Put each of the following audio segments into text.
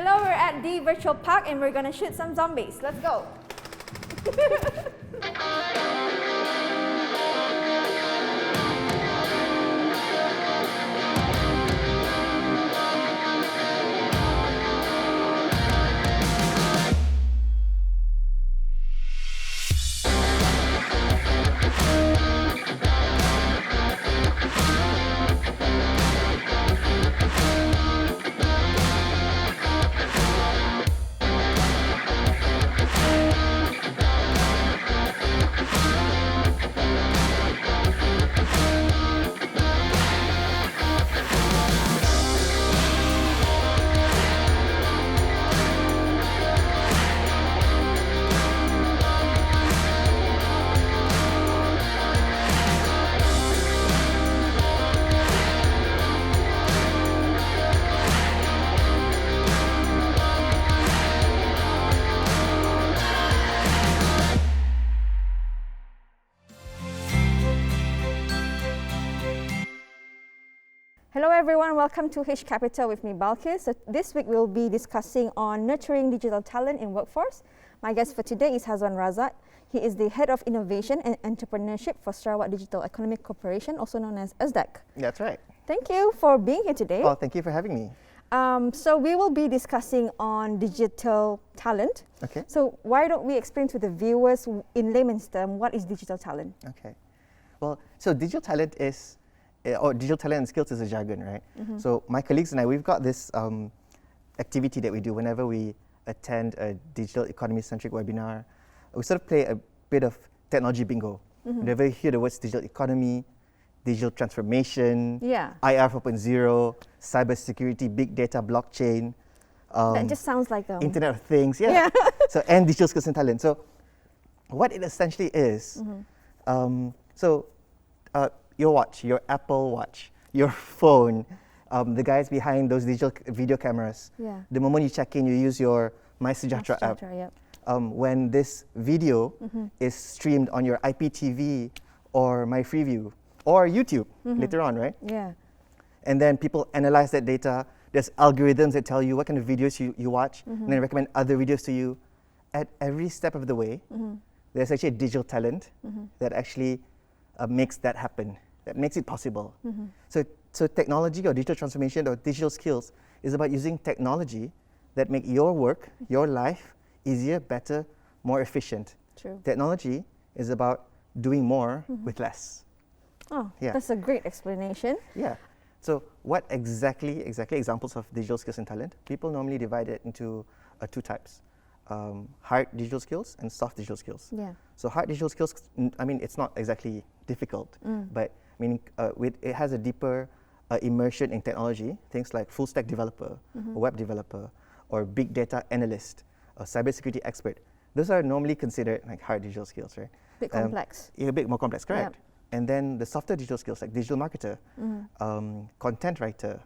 Hello, we're at the virtual park and we're gonna shoot some zombies. Let's go. Hello everyone, welcome to H Capital with me, Balqis. So this week we'll be discussing on nurturing digital talent in workforce. My guest for today is Hazwan Razak. He is the Head of Innovation and Entrepreneurship for Sarawak Digital Economic Corporation, also known as ASDEC. That's right. Thank you for being here today. Oh, thank you for having me. So we will be discussing on digital talent. Okay. So why don't we explain to the viewers in layman's term what is digital talent? Okay. Well, so digital talent is, or digital talent and skills is a jargon, right? So my colleagues and I, we've got this activity that we do whenever we attend a digital economy-centric webinar. We sort of play a bit of technology bingo. Whenever you hear the words digital economy, digital transformation, IR 4.0, cybersecurity, big data, blockchain. That just sounds like Internet of Things, So, and digital skills and talent. So what it essentially is, your watch, your Apple Watch, your phone, the guys behind those digital video cameras. The moment you check in, you use your MySejahtera app. When this video is streamed on your IPTV or MyFreeview or YouTube later on, right? And then people analyze that data. There's algorithms that tell you what kind of videos you watch and then recommend other videos to you. At every step of the way, there's actually a digital talent that actually makes that happen, that makes it possible. So technology or digital transformation or digital skills is about using technology that make your work, your life easier, better, more efficient. True. Technology is about doing more with less. Oh, that's a great explanation. So what exactly examples of digital skills and talent? People normally divide it into two types. Hard digital skills and soft digital skills. So hard digital skills, I mean, it's not exactly difficult, but meaning it has a deeper immersion in technology, things like full stack developer, or web developer, or big data analyst, or cybersecurity expert. Those are normally considered like hard digital skills, right? Bit complex. A bit more complex, correct. And then the softer digital skills like digital marketer, content writer,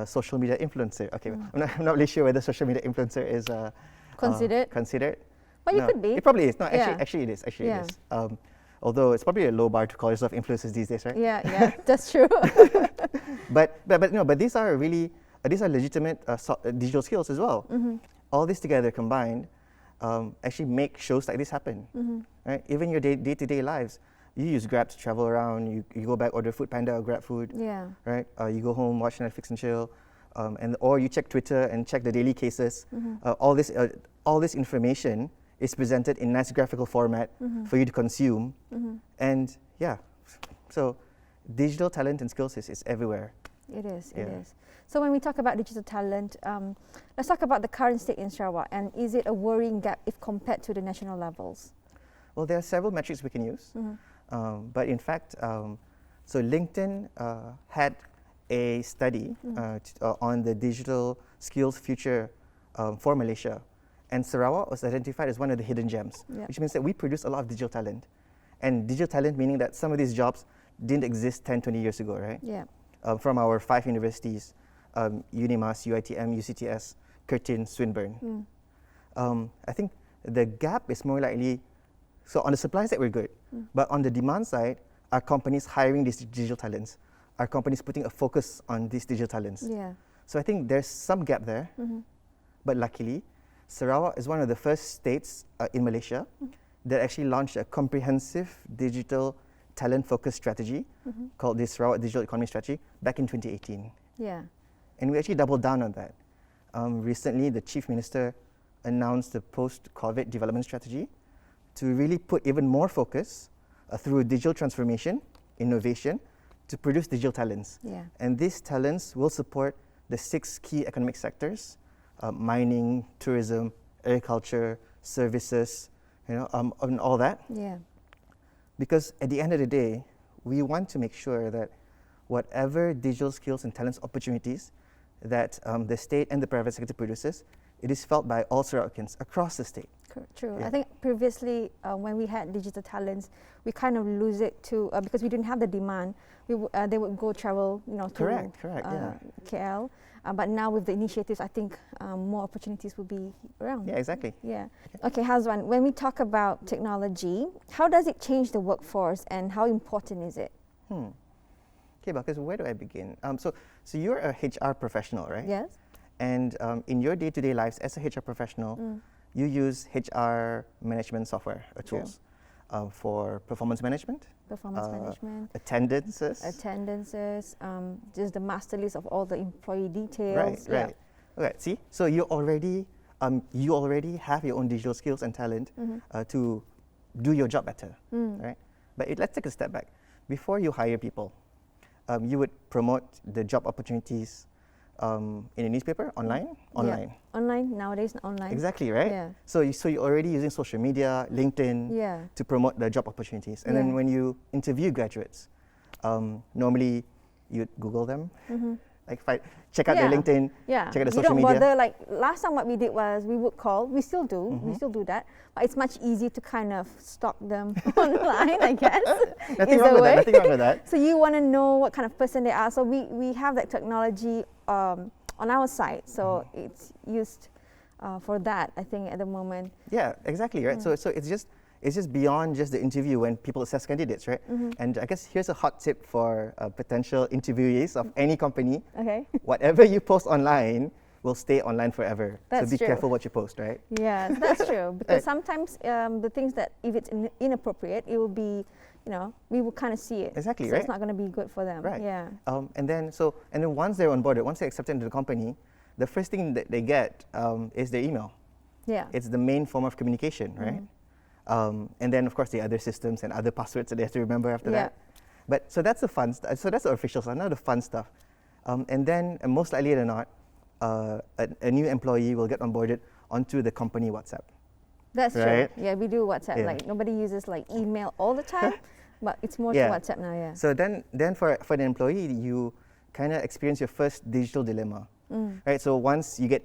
social media influencer. Okay, I'm not really sure whether social media influencer is considered. But you could be. It probably is. No, actually it is. It is. Although it's probably a low bar to call yourself influencers these days, right? Yeah, that's true. but these are really legitimate digital skills as well. All this together combined actually make shows like this happen. Right? Even your day-to-day lives, you use Grab to travel around. You go back, order Food Panda or Grab food. Right? You go home, watch Netflix and chill. Or you check Twitter and check the daily cases. All this information is presented in nice graphical format for you to consume. And so digital talent and skills is everywhere. It is. So when we talk about digital talent, let's talk about the current state in Sarawak, and is it a worrying gap if compared to the national levels? Well, there are several metrics we can use. But in fact, so LinkedIn had a study on the digital skills future for Malaysia. And Sarawak was identified as one of the hidden gems, which means that we produce a lot of digital talent. And digital talent meaning that some of these jobs didn't exist 10, 20 years ago, right? From our 5 universities, UNIMAS, UITM, UCTS, Curtin, Swinburne. I think the gap is more likely, so on the supply side we're good, but on the demand side, are companies hiring these digital talents? Are companies putting a focus on these digital talents? Yeah. So I think there's some gap there, But luckily, Sarawak is one of the first states in Malaysia that actually launched a comprehensive digital talent-focused strategy called the Sarawak Digital Economy Strategy back in 2018. Yeah. And we actually doubled down on that. Recently, the Chief Minister announced the post-COVID development strategy to really put even more focus through digital transformation, innovation, to produce digital talents. Yeah. And these talents will support the 6 key economic sectors: mining, tourism, agriculture, services, and all that. Yeah. Because at the end of the day, we want to make sure that whatever digital skills and talents opportunities that the state and the private sector produces, it is felt by all Sarawakians across the state. True. Yeah. I think previously when we had digital talents, we kind of lose it to because we didn't have the demand. They would go travel, to Correct, KL. But now with the initiatives, I think more opportunities will be around. Yeah, exactly. Yeah. Okay, Hazwan, when we talk about technology, how does it change the workforce and how important is it? Okay, Balqis, where do I begin? So you're a HR professional, right? Yes. And in your day-to-day lives as a HR professional, you use HR management software or tools for performance management, attendances, just the master list of all the employee details. Right. Okay. See, so you already have your own digital skills and talent to do your job better, right? But let's take a step back. Before you hire people, you would promote the job opportunities in a newspaper, online. Yeah. Online, nowadays online. Exactly, right? Yeah. So you're already using social media, LinkedIn, to promote the job opportunities. And then when you interview graduates, normally you'd Google them, check out their LinkedIn, check out the social media. You don't bother, like last time what we did was we would call, we still do that, but it's much easier to kind of stalk them online, I guess. Nothing wrong with that. So you want to know what kind of person they are. So we have that technology on our side, so it's used for that, I think, at the moment. Yeah, exactly, right? So it's just beyond just the interview when people assess candidates, right? And I guess here's a hot tip for potential interviewees of any company. Okay. Whatever you post online will stay online forever. That's so be true. careful what you post, right? Yeah, that's true. Because sometimes the things that, if it's inappropriate, it will be, we will kind of see it. Exactly, so right? It's not going to be good for them. Right. Yeah. And then once they're onboarded, once they're accepted into the company, the first thing that they get is their email. Yeah. It's the main form of communication, right? And then, of course, the other systems and other passwords that they have to remember after that. But so that's the fun stuff. So that's the official stuff, not the fun stuff. And then, most likely than not, a new employee will get onboarded onto the company WhatsApp. That's right? true. Yeah, we do WhatsApp. Yeah. Like nobody uses email all the time, but it's more to WhatsApp now. Yeah. So then for the employee, you kind of experience your first digital dilemma, right? So once you get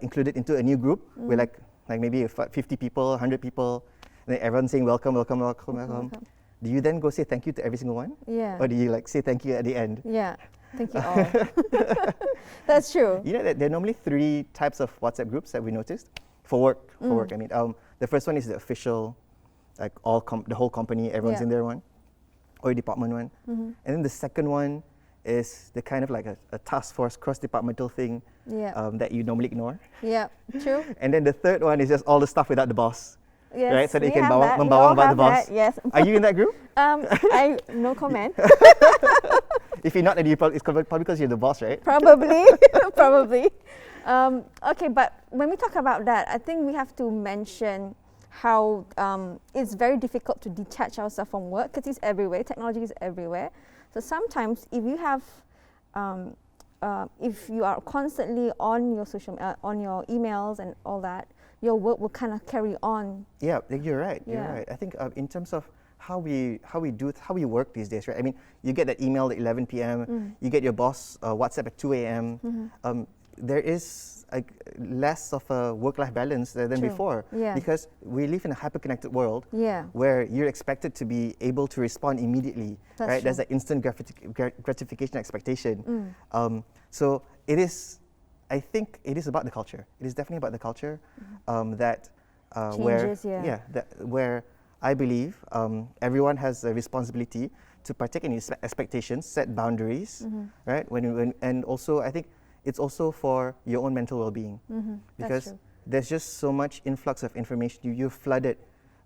included into a new group with like maybe 50 people, 100 people, and then everyone's saying welcome. Do you then go say thank you to every single one? Yeah. Or do you say thank you at the end? Yeah. Thank you all. That's true. You know that there are normally 3 types of WhatsApp groups that we noticed for work. I mean, the first one is the official, like the whole company, everyone's in there one, or department one. And then the second one is the kind of like a task force cross-departmental thing that you normally ignore. Yeah, true. And then the third one is just all the stuff without the boss. Yes, right? So they can membawang about the boss. That, yes. Are you in that group? No comment. If you're not, then it's probably because you're the boss, right? Probably. Okay, but when we talk about that, I think we have to mention how it's very difficult to detach ourselves from work because it's everywhere. Technology is everywhere. So sometimes if you have, if you are constantly on your on your emails and all that, your work will kind of carry on. Yeah, you're right. You're right. I think in terms of how we work these days, right? I mean, you get that email at 11 p.m. You get your boss WhatsApp at 2 a.m. There is less of a work-life balance than before, because we live in a hyper-connected world where you're expected to be able to respond immediately. That's right? True. There's that instant gratification expectation. So it is. I think it is about the culture. It is definitely about the culture that changes, where I believe everyone has a responsibility to partake in his expectations, set boundaries, right? And also I think it's also for your own mental well-being. Because there's just so much influx of information. You're flooded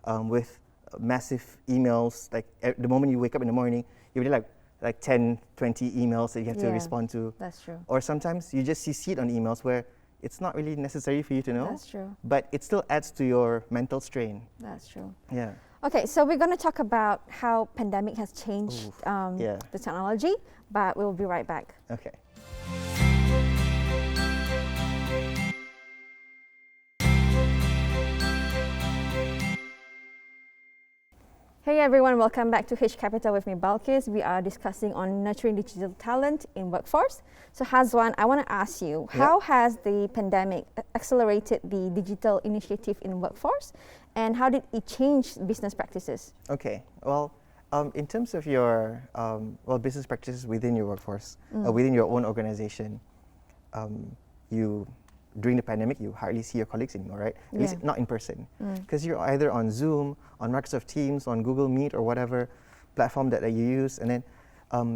with massive emails. Like the moment you wake up in the morning, you really like 10, 20 emails that you have to respond to. That's true. Or sometimes you just see it on emails where it's not really necessary for you to know. That's true. But it still adds to your mental strain. That's true. Yeah. Okay, so we're going to talk about how pandemic has changed the technology, but we'll be right back. Okay. Hey everyone, welcome back to H Capital with me, Balqis. We are discussing on nurturing digital talent in workforce. So Hazwan, I want to ask you, how has the pandemic accelerated the digital initiative in workforce, and how did it change business practices? Okay, well, in terms of your business practices within your workforce, within your own organization, during the pandemic, you hardly see your colleagues anymore, right? At least not in person. Because you're either on Zoom, on Microsoft Teams, on Google Meet, or whatever platform that you use. And then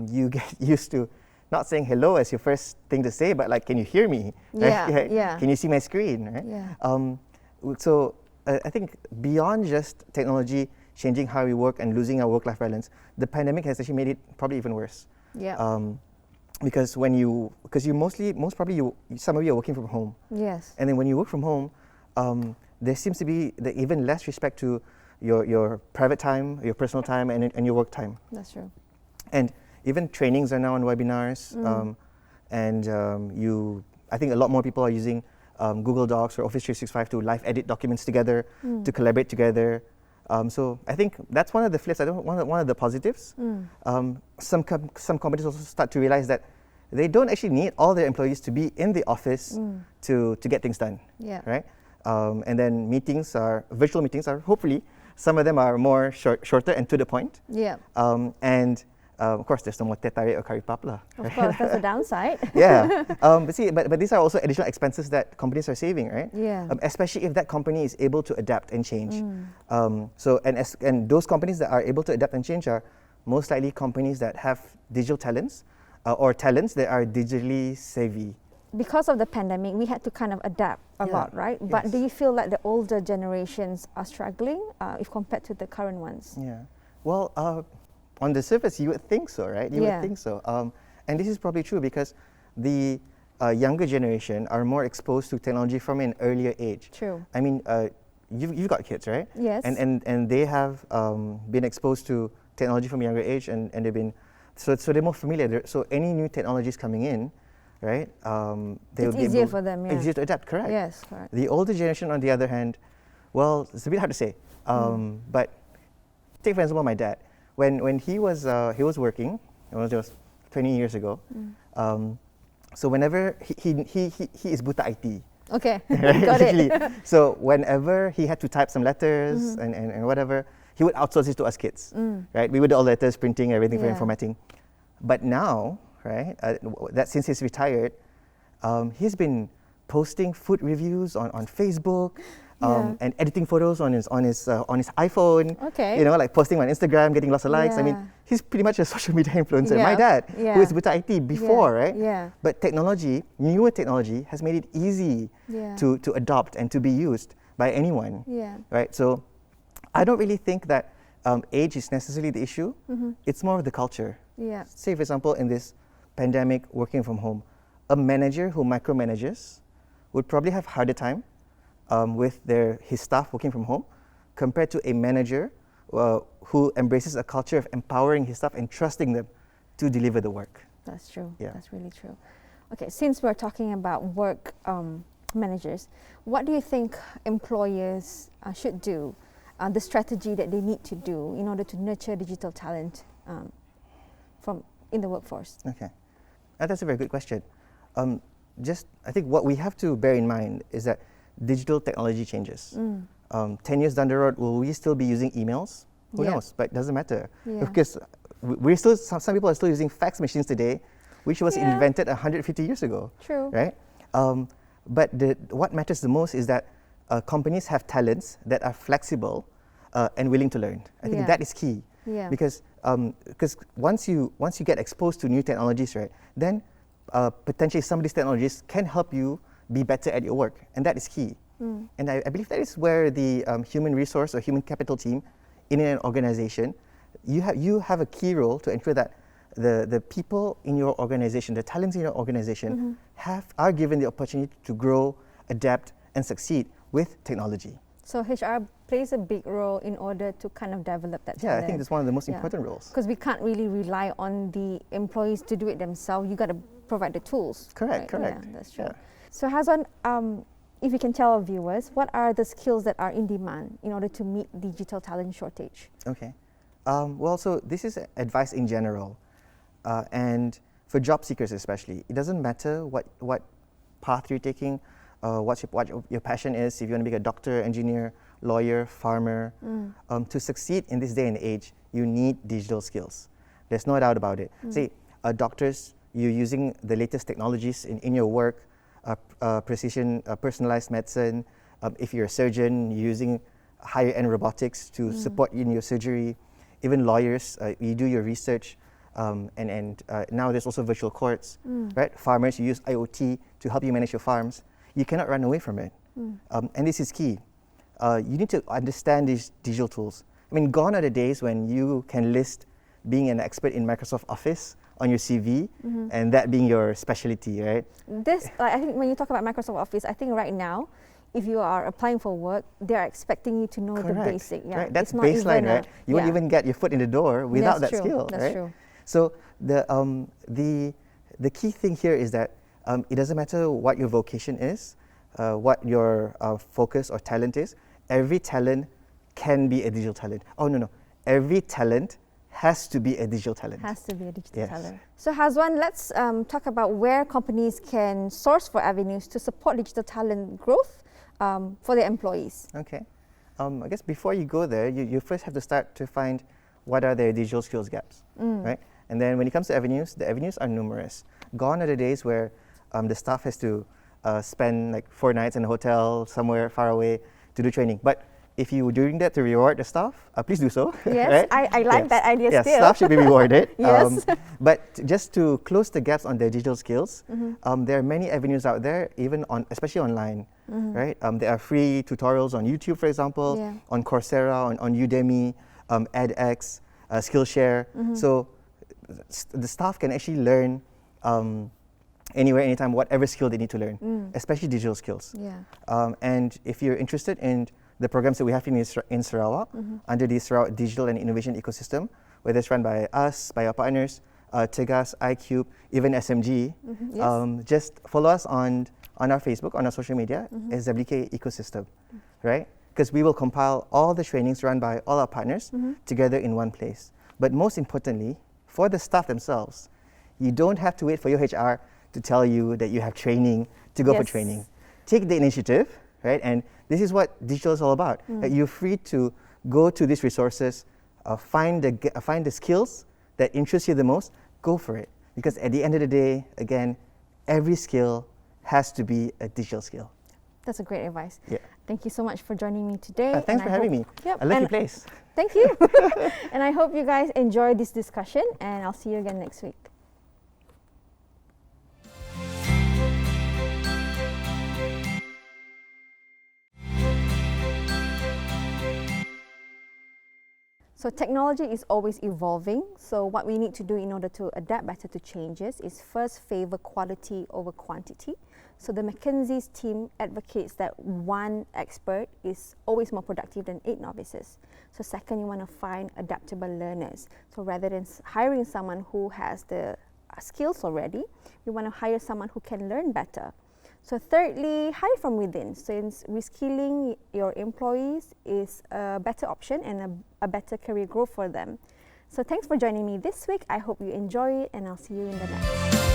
you get used to not saying hello as your first thing to say, but like, can you hear me? Right? Can you see my screen? Right? So I think beyond just technology changing how we work and losing our work-life balance, the pandemic has actually made it probably even worse. Because some of you are working from home. Yes. And then when you work from home, there seems to be even less respect to your private time, your personal time, and your work time. That's true. And even trainings are now on webinars. I think a lot more people are using Google Docs or Office 365 to live edit documents together, to collaborate together. So I think that's one of the flips. One of the positives. Some companies also start to realize that they don't actually need all their employees to be in the office to get things done. Right? And then virtual meetings are hopefully some of them are more shorter and to the point. Of course, there's no more teh tarik or curry puff lah. Of course, that's a downside. But these are also additional expenses that companies are saving, right? Especially if that company is able to adapt and change. And those companies that are able to adapt and change are most likely companies that have digital talents or talents that are digitally savvy. Because of the pandemic, we had to kind of adapt a lot, right? But do you feel like the older generations are struggling if compared to the current ones? Well, on the surface, you would think so, right? You would think so. And this is probably true because the younger generation are more exposed to technology from an earlier age. True. I mean, you've got kids, right? Yes. And they have been exposed to technology from a younger age, and they've been so they're more familiar. So any new technologies coming in, right? It's easier for them. It's easier to adapt. Correct. Yes, correct. The older generation, on the other hand, well, it's a bit hard to say. But take for example my dad. When he was working, it was just 20 years ago. So whenever he is buta IT. Okay, right? got it. So whenever he had to type some letters and whatever, he would outsource it to us kids, right? We would do all letters, printing, everything for formatting. But now, right, that since he's retired, he's been posting food reviews on Facebook. And editing photos on his iPhone. Okay. You know, like posting on Instagram, getting lots of likes. I mean, he's pretty much a social media influencer. My dad, who is buta IT before, right? But newer technology has made it easy to adopt and to be used by anyone. Right? So I don't really think that age is necessarily the issue. It's more of the culture. Say, for example, in this pandemic, working from home, a manager who micromanages would probably have a harder time with his staff working from home compared to a manager who embraces a culture of empowering his staff and trusting them to deliver the work. That's true. That's really true. Okay, since we're talking about work managers, what do you think employers should do, the strategy that they need to do in order to nurture digital talent in the workforce? Okay, that's a very good question. I think what we have to bear in mind is that digital technology changes. 10 years down the road, will we still be using emails? Who knows? But it doesn't matter. Because some people are still using fax machines today, which was invented 150 years ago. True. Right? But what matters the most is that companies have talents that are flexible and willing to learn. I think that is key. Because once you get exposed to new technologies, right, then potentially some of these technologies can help you be better at your work, and that is key. And I believe that is where the human resource or human capital team in an organization, you have a key role to ensure that the people in your organization, the talents in your organization are given the opportunity to grow, adapt, and succeed with technology. So HR plays a big role in order to kind of develop that talent. Yeah, I think that's one of the most important roles. Because we can't really rely on the employees to do it themselves. You got to provide the tools. Correct. Yeah, that's true. Yeah. So Hazwan, if you can tell our viewers, what are the skills that are in demand in order to meet digital talent shortage? Okay. Well, so this is advice in general. And for job seekers especially, it doesn't matter what path you're taking, what your passion is. If you want to be a doctor, engineer, lawyer, farmer, to succeed in this day and age, you need digital skills. There's no doubt about it. Say, doctors, you're using the latest technologies in your work, precision, personalized medicine. If you're a surgeon, you're using higher-end robotics to support in your surgery. Even lawyers, you do your research. And now there's also virtual courts, right? Farmers, you use IoT to help you manage your farms. You cannot run away from it. And this is key. You need to understand these digital tools. I mean, gone are the days when you can list being an expert in Microsoft Office on your CV and that being your specialty, right? I think when you talk about Microsoft Office, I think right now, if you are applying for work, they are expecting you to know the basic. Yeah, right? That's baseline, right? You won't even get your foot in the door without that skill, right? That's true. So the key thing here is that it doesn't matter what your vocation is, what your focus or talent is. Every talent can be a digital talent. Oh, no. Every talent has to be a digital talent. Has to be a digital talent. So Hazwan, let's talk about where companies can source for avenues to support digital talent growth for their employees. Okay. I guess before you go there, you first have to start to find what are their digital skills gaps, right? And then when it comes to avenues, the avenues are numerous. Gone are the days where the staff has to spend like 4 nights in a hotel somewhere far away to do training. But if you were doing that to reward the staff, please do so. Yes, right? I like that idea still. Staff should be rewarded. Yes. But just to close the gaps on their digital skills, there are many avenues out there, even especially online, right? There are free tutorials on YouTube, for example, on Coursera, on Udemy, edX, Skillshare. So the staff can actually learn anywhere, anytime, whatever skill they need to learn, especially digital skills. And if you're interested in the programs that we have in Sarawak, under the Sarawak Digital and Innovation Ecosystem, whether it's run by us, by our partners, Tegas, iCube, even SMG, just follow us on our Facebook, on our social media, as WK Ecosystem, right? Because we will compile all the trainings run by all our partners together in one place. But most importantly, for the staff themselves, you don't have to wait for your HR to tell you that you have training to go for training. Take the initiative, right? And this is what digital is all about. You're free to go to these resources, find the skills that interest you the most, go for it. Because at the end of the day, again, every skill has to be a digital skill. That's a great advice. Yeah. Thank you so much for joining me today. Thanks for having me. I love your place. Thank you. And I hope you guys enjoyed this discussion, and I'll see you again next week. So technology is always evolving. So what we need to do in order to adapt better to changes is first favor quality over quantity. So the McKinsey's team advocates that one expert is always more productive than 8 novices. So second, you want to find adaptable learners. So rather than hiring someone who has the skills already, you want to hire someone who can learn better. So thirdly, hire from within, since reskilling your employees is a better option and a better career growth for them. So thanks for joining me this week. I hope you enjoy it, and I'll see you in the next.